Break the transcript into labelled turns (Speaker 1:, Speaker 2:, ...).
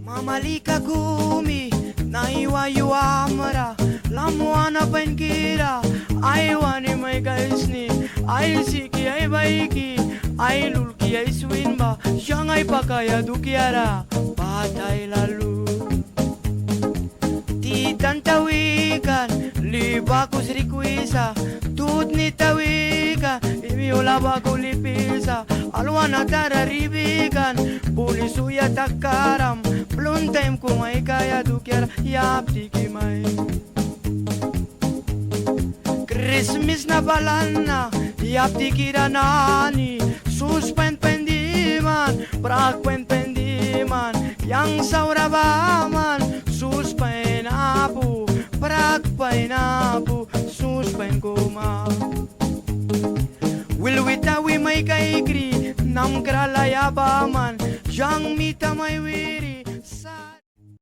Speaker 1: Mamalika gumi na iwa mara lamuana pankira ai wani mai gaisni ai siki ai baiki ai lulki ai swinba jangai pakaya dukiara patai lalu ti tantawikan libaku srikuisa tutni tawika imiola baku lipisa alwana tararibikan pulisuya takaram pluntem kumai kaya dukiara yaptiki mai Christmas na balana yaptiki ranani suspen pendiman prakwen pendiman yang saurabaman suspen apu prakpen apu suspen kuma Wilwita wi may kaikri nam kralaya baman jang mita may wiri